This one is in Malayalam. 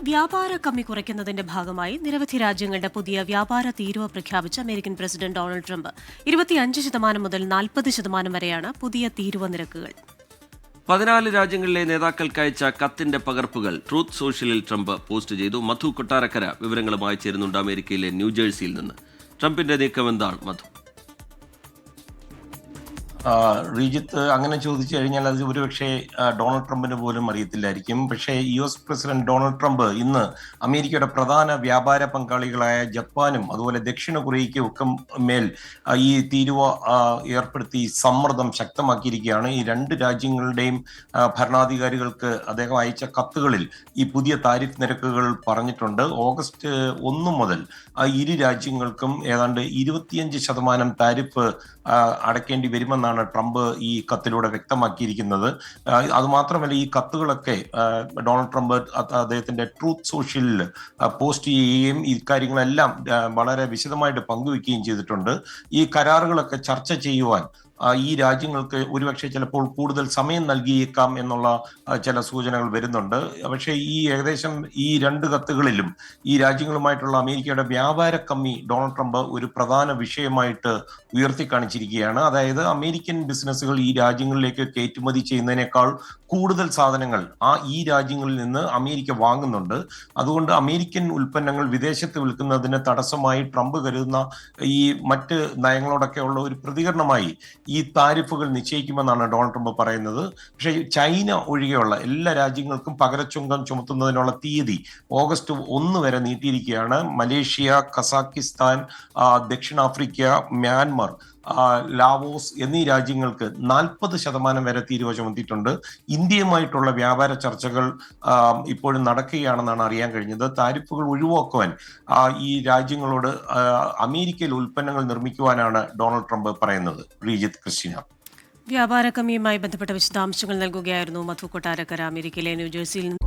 വ്യാപാര കമ്മി കുറയ്ക്കുന്നതിന്റെ ഭാഗമായി നിരവധി രാജ്യങ്ങളുടെ പുതിയ വ്യാപാര തീരുവ പ്രഖ്യാപിച്ച അമേരിക്കൻ പ്രസിഡന്റ് ഡൊണാൾഡ് ട്രംപ് 25% മുതൽ 40% വരെയാണ് പുതിയ തീരുവ നിരക്കുകൾ. 14 രാജ്യങ്ങളിലെ നേതാക്കൾക്ക് അയച്ച കത്തിന്റെ പകർപ്പുകൾ ട്രൂത്ത് സോഷ്യലിൽ ട്രംപ് പോസ്റ്റ് ചെയ്തു. മധു കൊട്ടാരക്കര വിവരങ്ങളുമായി ചേരുന്നുണ്ട് അമേരിക്കയിലെ ന്യൂജേഴ്സിയിൽ നിന്ന്. ട്രംപിന്റെ നീക്കം എന്താണ് മധു? റീജിത്ത്, അങ്ങനെ ചോദിച്ചു കഴിഞ്ഞാൽ അത് ഒരുപക്ഷെ ഡൊണാൾഡ് ട്രംപിന് പോലും അറിയത്തില്ലായിരിക്കും. പക്ഷേ US പ്രസിഡന്റ് ഡൊണാൾഡ് ട്രംപ് ഇന്ന് അമേരിക്കയുടെ പ്രധാന വ്യാപാര പങ്കാളികളായ ജപ്പാനും അതുപോലെ ദക്ഷിണ കൊറിയയ്ക്കും ഒക്കെ മേൽ ഈ തീരുവ ഏർപ്പെടുത്തി സമ്മർദ്ദം ശക്തമാക്കിയിരിക്കുകയാണ്. ഈ രണ്ട് രാജ്യങ്ങളുടെയും ഭരണാധികാരികൾക്ക് അദ്ദേഹം അയച്ച കത്തുകളിൽ ഈ പുതിയ താരിഫ് നിരക്കുകൾ പറഞ്ഞിട്ടുണ്ട്. ഓഗസ്റ്റ് 1 മുതൽ ഇരു രാജ്യങ്ങൾക്കും ഏതാണ്ട് 25% താരിഫ് അടയ്ക്കേണ്ടി വരുമെന്നാണ് ട്രംപ് ഈ കത്തിലൂടെ വ്യക്തമാക്കിയിരിക്കുന്നത്. അതുമാത്രമല്ല, ഈ കത്തുകളൊക്കെ ഡൊണാൾഡ് ട്രംപ് അദ്ദേഹത്തിന്റെ ട്രൂത്ത് സോഷ്യലിൽ പോസ്റ്റ് ചെയ്യുകയും ഇക്കാര്യങ്ങളെല്ലാം വളരെ വിശദമായിട്ട് പങ്കുവെക്കുകയും ചെയ്തിട്ടുണ്ട്. ഈ കരാറുകളൊക്കെ ചർച്ച ചെയ്യുവാൻ ഈ രാജ്യങ്ങൾക്ക് ഒരുപക്ഷെ ചിലപ്പോൾ കൂടുതൽ സമയം നൽകിയേക്കാം എന്നുള്ള ചില സൂചനകൾ വരുന്നുണ്ട്. പക്ഷേ ഏകദേശം ഈ രണ്ട് കത്തുകളിലും ഈ രാജ്യങ്ങളുമായിട്ടുള്ള അമേരിക്കയുടെ വ്യാപാര കമ്മി ഡൊണാൾഡ് ട്രംപ് ഒരു പ്രധാന വിഷയമായിട്ട് ഉയർത്തിക്കാണിച്ചിരിക്കുകയാണ്. അതായത് അമേരിക്കൻ ബിസിനസ്സുകൾ ഈ രാജ്യങ്ങളിലേക്ക് കയറ്റുമതി ചെയ്യുന്നതിനേക്കാൾ കൂടുതൽ സാധനങ്ങൾ ഈ രാജ്യങ്ങളിൽ നിന്ന് അമേരിക്ക വാങ്ങുന്നുണ്ട്. അതുകൊണ്ട് അമേരിക്കൻ ഉൽപ്പന്നങ്ങൾ വിദേശത്ത് വിൽക്കുന്നതിന് തടസ്സമായി ട്രംപ് കരുതുന്ന ഈ മറ്റ് നയങ്ങളോടൊക്കെ ഉള്ള ഒരു പ്രതികരണമായി ഈ താരിഫുകൾ നിശ്ചയിക്കുമെന്നാണ് ഡൊണാൾഡ് ട്രംപ് പറയുന്നത്. പക്ഷേ ചൈന ഒഴികെയുള്ള എല്ലാ രാജ്യങ്ങൾക്കും പകരച്ചുങ്കം ചുമത്തുന്നതിനുള്ള തീയതി ഓഗസ്റ്റ് 1 വരെ നീട്ടിയിരിക്കുകയാണ്. മലേഷ്യ, കസാക്കിസ്ഥാൻ, ദക്ഷിണാഫ്രിക്ക, മ്യാൻമർ, ലാവോസ് എന്നീ രാജ്യങ്ങൾക്ക് 40% വരെ തീരുവ ചുമത്തിയിട്ടുണ്ട്. ഇന്ത്യയുമായിട്ടുള്ള വ്യാപാര ചർച്ചകൾ ഇപ്പോഴും നടക്കുകയാണെന്നാണ് അറിയാൻ കഴിഞ്ഞത്. താരിഫുകൾ ഒഴിവാക്കുവാൻ ഈ രാജ്യങ്ങളോട് അമേരിക്കയിൽ ഉൽപ്പന്നങ്ങൾ നിർമ്മിക്കുവാനാണ് ഡൊണാൾഡ് ട്രംപ് പറയുന്നത്. റീജിത്ത്, ക്രിസ്റ്റീന. വ്യാപാര കമ്മിയുമായി ബന്ധപ്പെട്ട വിശദാംശങ്ങൾ നൽകുകയായിരുന്നു മധു കൊട്ടാരക്കര അമേരിക്കയിലെ ന്യൂജേഴ്സിയിൽ നിന്ന്.